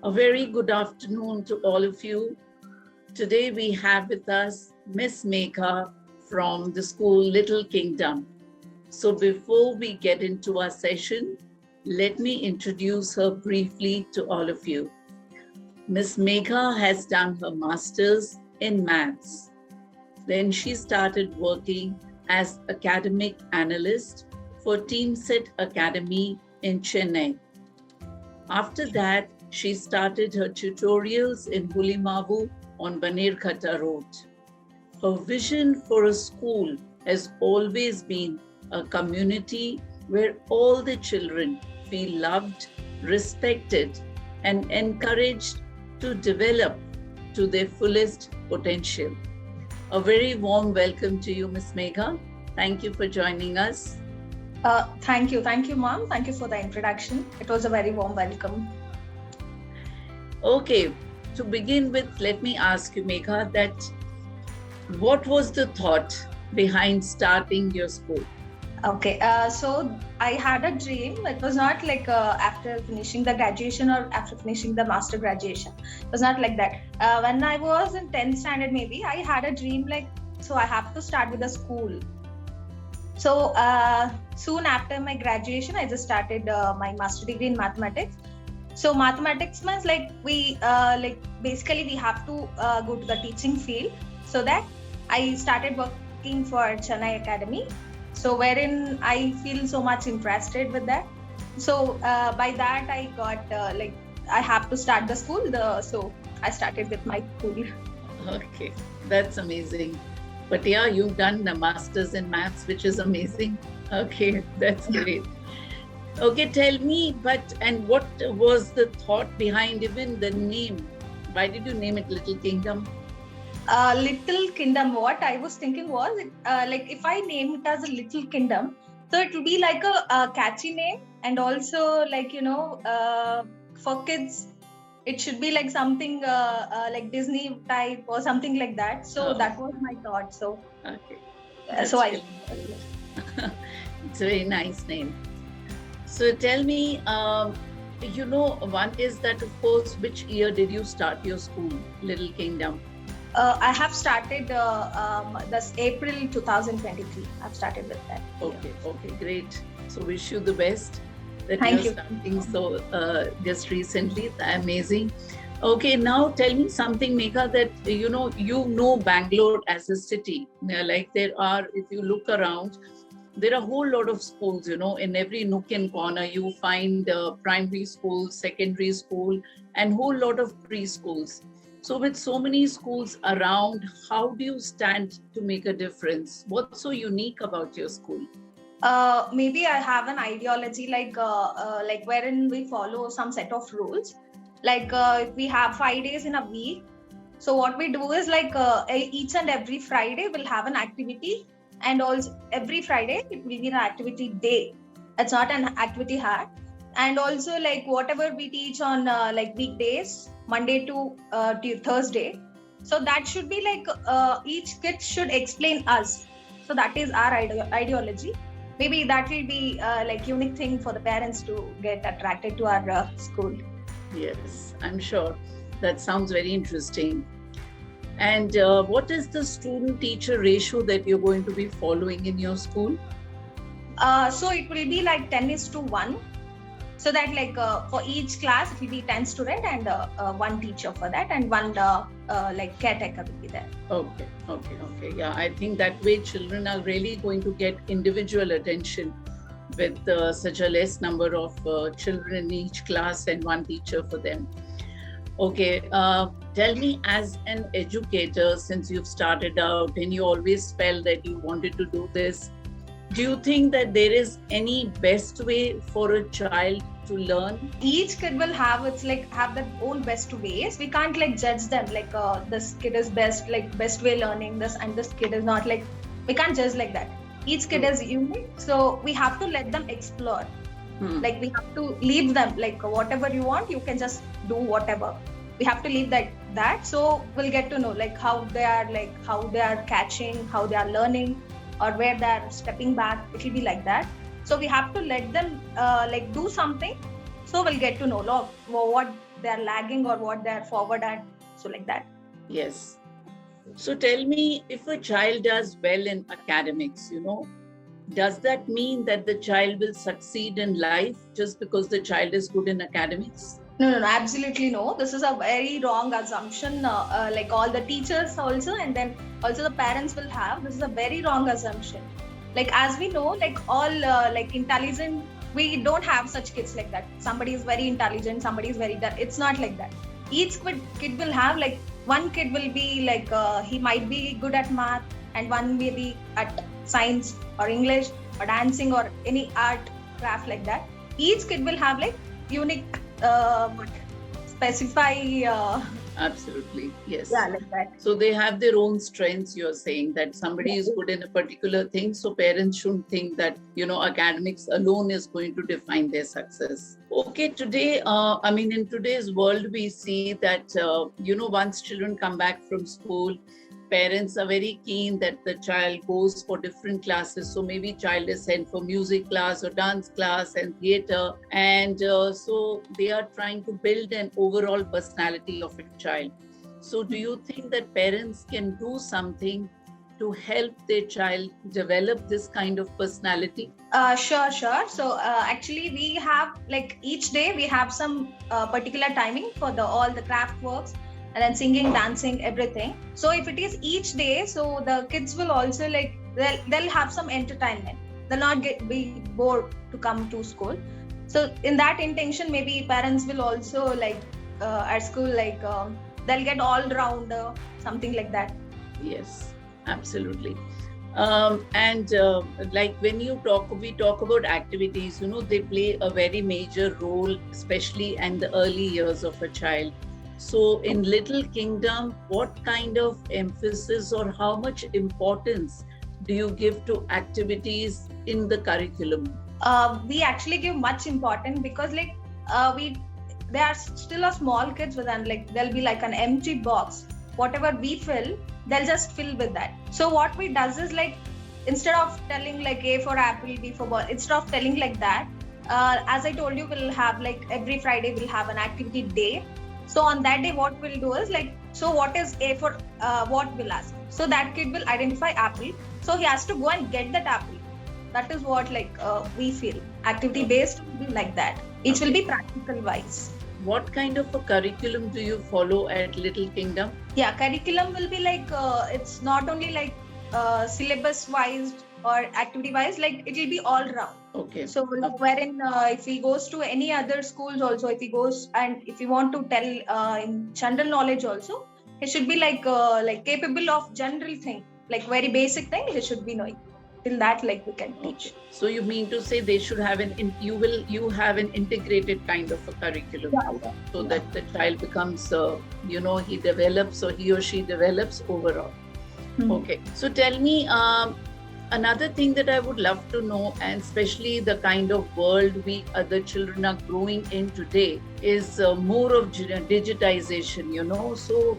A very good afternoon to all of you. Today we have with us Miss Megha from the school Little Kingdom. So before we get into our session, let me introduce her briefly to all of you. Miss Megha has done her master's in maths. Then she started working as Academic Analyst for Teamset Academy in Chennai. After that, she started her tutorials in Hulimavu Bannerghatta Road. Her vision for a school has always been a community where all the children feel loved, respected, and encouraged to develop to their fullest potential. A very warm welcome to you, Ms. Megha. Thank you for joining us. Thank you, Mom. Thank you for the introduction. It was a very warm welcome. Okay, to begin with, let me ask you, Megha, that what was the thought behind starting your school? Okay, so I had a dream. It was not like after finishing the graduation or after finishing the master graduation. It was not like that. When I was in 10th standard, maybe I had a dream like, so I have to start with a school. So soon after my graduation, I just started my master degree in mathematics. So mathematics means like we basically we have to go to the teaching field. So that I started working for Chennai Academy. So wherein I feel so much interested with that. So by that I got I have to start the school. So I started with my school. Okay, that's amazing. But yeah, you've done the master's in maths, which is amazing. Okay, that's great. Okay, tell me, and what was the thought behind even the name? Why did you name it Little Kingdom? Little Kingdom, what I was thinking was, if I name it as a Little Kingdom, so it will be like a catchy name, and also for kids, it should be like something like Disney type or something like that. So that was my thought. So okay, it's a very nice name. So tell me, one is that, of course, which year did you start your school, Little Kingdom? I have started this April 2023. I've started with that. Okay, great. So wish you the best. Thank you. Starting so just recently, amazing. Okay, now tell me something, Megha, that you know Bangalore as a city. Like there are, if you look around, there are a whole lot of schools. In every nook and corner, you find primary school, secondary school, and whole lot of preschools. So with so many schools around, how do you stand to make a difference? What's so unique about your school? Maybe I have an ideology like wherein we follow some set of rules. If we have 5 days in a week, so what we do is each and every Friday we'll have an activity, and also every Friday it will be an activity day. It's not an activity hat. And also whatever we teach on weekdays, Monday to Thursday. So that should be each kid should explain us. So that is our ideology. Maybe that will be unique thing for the parents to get attracted to our school. Yes, I'm sure. That sounds very interesting. And what is the student-teacher ratio that you're going to be following in your school? So it will be 10:1. So that for each class, it will be 10 students and one teacher for that, and one caretaker will be there. Okay. Yeah, I think that way children are really going to get individual attention with such a less number of children in each class and one teacher for them. Okay, tell me, as an educator, since you've started out and you always felt that you wanted to do this, do you think that there is any best way for a child to learn? Each kid will have have their own best ways. We can't judge them this kid is best way learning this, and this kid is not we can't judge like that. Each kid is unique, so we have to let them explore. We have to leave them whatever you want, you can just do whatever. We have to leave that so we'll get to know how they are catching, how they are learning, or where they are stepping back. It will be like that. So we have to let them do something. So we'll get to know what they're lagging or what they're forward at. So like that. Yes. So tell me, if a child does well in academics, does that mean that the child will succeed in life just because the child is good in academics? No, absolutely no. This is a very wrong assumption. Like all the teachers also, and then also the parents will have. This is a very wrong assumption. Like as we know, like all like intelligent, we don't have such kids like that. Somebody is very intelligent, somebody is very dull. It's not like that. Each kid will have like one kid will be like he might be good at math, and one may be at science or English or dancing or any art craft like that. Each kid will have like unique specify Absolutely, yes. yeah, like that. So they have their own strengths. You're saying that somebody is good in a particular thing, so parents shouldn't think that academics alone is going to define their success. Okay, today in today's world we see that once children come back from school, parents are very keen that the child goes for different classes. So maybe child is sent for music class or dance class and theater. And so they are trying to build an overall personality of a child. So do you think that parents can do something to help their child develop this kind of personality? Sure. So actually we have like each day we have some particular timing for all the craft works, and then singing, dancing, everything. So if it is each day, so the kids will also like they'll have some entertainment. They'll not be bored to come to school. So in that intention, maybe parents will also like at school like they'll get all round something like that. Yes, absolutely. Like when we talk about activities, they play a very major role, especially in the early years of a child. So in Little Kingdom, what kind of emphasis or how much importance do you give to activities in the curriculum? We actually give much importance because like they are still a small kids, with and like there'll be like an empty box. Whatever we fill, they'll just fill with that. So what we does is like instead of telling like A for apple, B for ball, instead of telling like that, as I told you, we'll have like every Friday we'll have an activity day. So on that day, what we'll do is like, so what is A for what we'll ask. So that kid will identify apple. So he has to go and get that apple. That is what like we feel. Activity based will be like that. It will be practical wise. What kind of a curriculum do you follow at Little Kingdom? Yeah, curriculum will be like, it's not only like syllabus wise or activity wise, like it will be all round. Okay. So wherein if he goes to any other schools also, if he goes and if he want to tell in general knowledge also, he should be like capable of general thing, like very basic thing he should be knowing. Till that like we can teach. Okay. So you mean to say they should have you have an integrated kind of a curriculum, so that the child becomes he develops, or he or she develops overall. Mm-hmm. Okay. So tell me, another thing that I would love to know, and especially the kind of world the children are growing in today, is more of digitization, So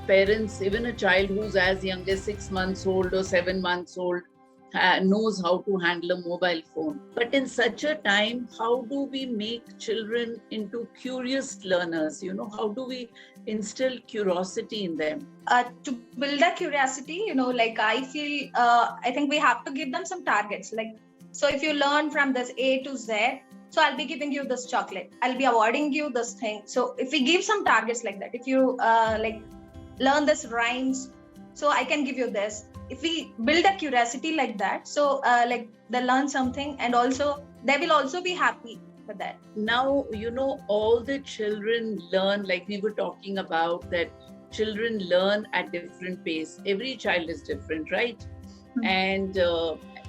parents, even a child who's as young as 6 months old or 7 months old, knows how to handle a mobile phone. But in such a time, how do we make children into curious learners? How do we instill curiosity in them? To build that curiosity, like I feel, I think we have to give them some targets. Like, so if you learn from this A to Z, so I'll be giving you this chocolate. I'll be awarding you this thing. So if we give some targets like that, if you like learn this rhymes, so I can give you this. If we build a curiosity like that, so like they learn something, and also they will also be happy with that. Now, all the children learn, like we were talking about, that children learn at different pace. Every child is different, right? Mm-hmm. And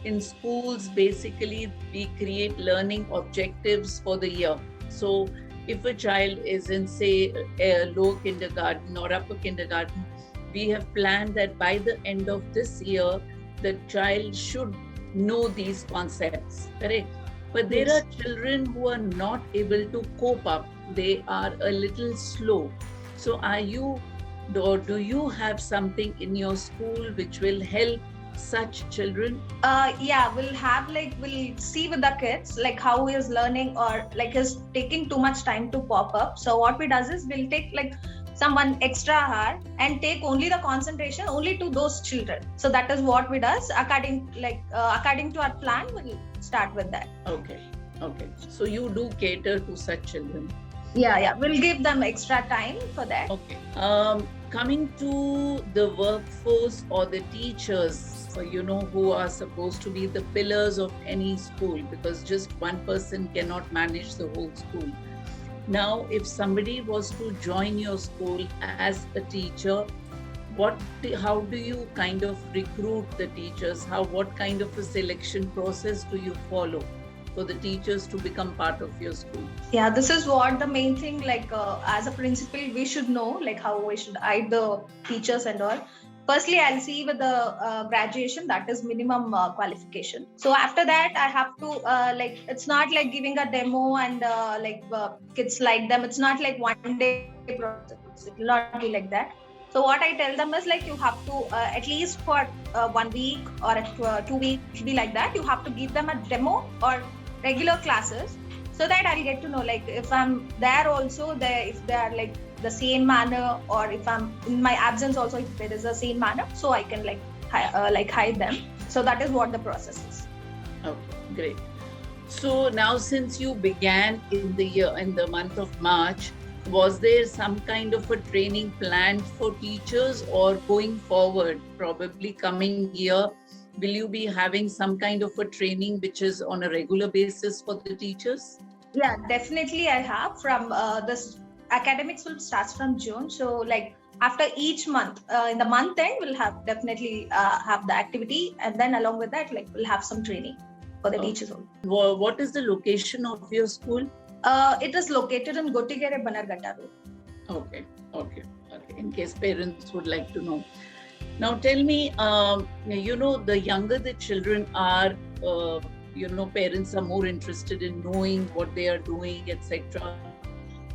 in schools, basically, we create learning objectives for the year. So if a child is in, say, a low kindergarten or upper kindergarten, we have planned that by the end of this year, the child should know these concepts, correct? But there are children who are not able to cope up. They are a little slow. So do you have something in your school which will help such children? Yeah, we'll see with the kids like how he is learning or like is taking too much time to pop up. So what we does is we'll take like someone extra hour and take only the concentration only to those children. So that is what we does according to our plan. We'll start with that. Okay. So you do cater to such children. Yeah, we'll give them extra time for that. Okay. Coming to the workforce or the teachers, who are supposed to be the pillars of any school, because just one person cannot manage the whole school. Now, if somebody was to join your school as a teacher, how do you kind of recruit the teachers? What kind of a selection process do you follow for the teachers to become part of your school? Yeah, this is what the main thing, like as a principal, we should know like how we should guide the teachers and all. Firstly, I'll see with the graduation, that is minimum qualification. So after that, I have to it's not like giving a demo and kids like them. It's not like one day process. It will not be like that. So what I tell them is like you have to at least for 1 week or 2 weeks, be like that. You have to give them a demo or regular classes, so that I'll get to know like if I'm there also, if they are like the same manner, or if I'm in my absence also, if there is the same manner, so I can hide them. So that is what the process is. Okay, great. So now, since you began in the month of March, was there some kind of a training planned for teachers, or going forward, probably coming year, will you be having some kind of a training which is on a regular basis for the teachers? Yeah, definitely I have. From this academics will start from June. So like after each month, in the month end, we'll have definitely have the activity, and then along with that, like we'll have some training for the teachers also. What is the location of your school? It is located in Gottigere Bannerghatta Road. Okay. In case parents would like to know. Now tell me, the younger the children are, parents are more interested in knowing what they are doing, etc.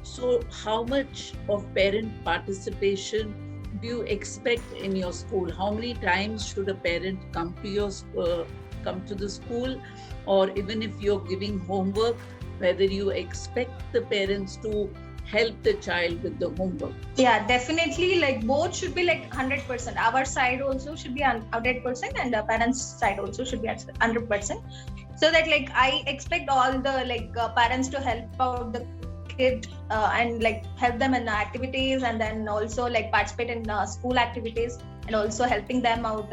So how much of parent participation do you expect in your school? How many times should a parent come to the school, or even if you're giving homework, whether you expect the parents to help the child with the homework? Yeah, definitely. Like both should be like 100%. Our side also should be 100%, and the parents' side also should be 100%. So that like I expect all the parents to help out the kid and like help them in activities, and then also like participate in school activities, and also helping them out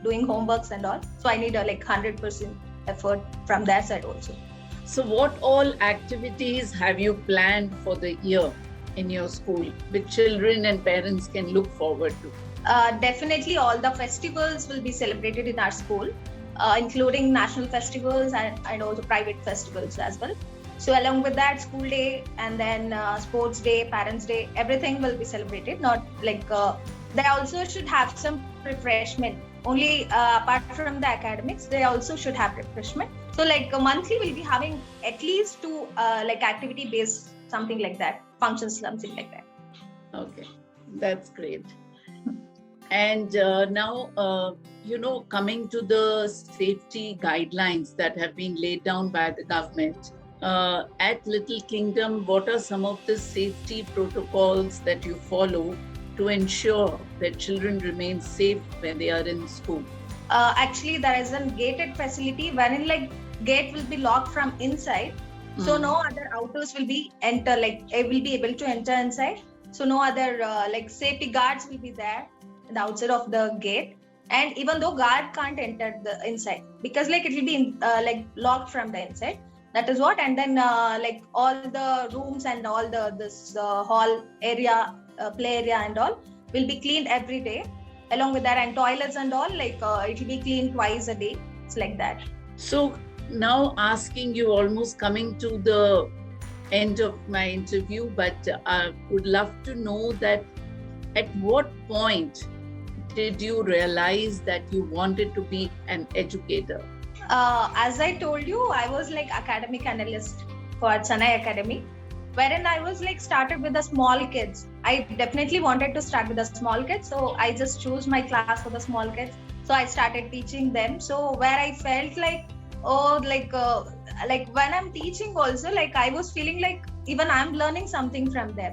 doing homeworks and all. So I need a 100% effort from their side also. So what all activities have you planned for the year in your school, which children and parents can look forward to? Definitely all the festivals will be celebrated in our school, including national festivals and also private festivals as well. So along with that, school day and then sports day, parents day, everything will be celebrated. Not like they also should have some refreshment. Only apart from the academics, they also should have refreshment. So monthly we'll be having at least 2 activity based something like that, functions, something like that. Okay, that's great. And now, coming to the safety guidelines that have been laid down by the government, at Little Kingdom, what are some of the safety protocols that you follow to ensure that children remain safe when they are in school? Actually, there is a gated facility wherein gate will be locked from inside. So no other outdoors will be will be able to enter inside. So no other safety guards will be there in the outside of the gate. And even though guard can't enter the inside, because it will be locked from the inside. That is what. And then all the rooms and all this hall area, play area and all will be cleaned every day. Along with that, and toilets and all it will be cleaned twice a day. It's like that. So now asking you, almost coming to the end of my interview, but I would love to know that at what point did you realize that you wanted to be an educator? As I told you, I was academic analyst for Chennai Academy, wherein I was started with the small kids. I definitely wanted to start with the small kids, so I just chose my class for the small kids. So I started teaching them. So where I felt like, oh, like when I'm teaching also, like I was feeling like even I'm learning something from them.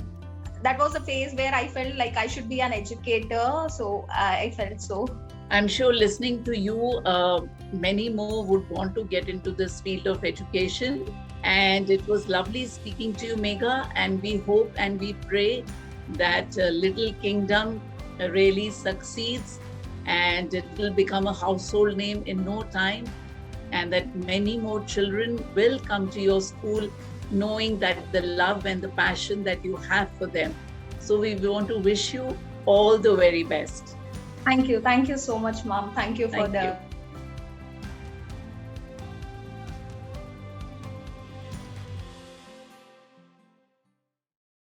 That was a phase where I felt like I should be an educator. So I felt so. I'm sure listening to you, many more would want to get into this field of education. And it was lovely speaking to you, Megha. And we hope and we pray that Little Kingdom really succeeds and it will become a household name in no time. And that many more children will come to your school knowing that the love and the passion that you have for them. So we want to wish you all the very best. Thank you. Thank you so much, Mom. Thank you for Thank you.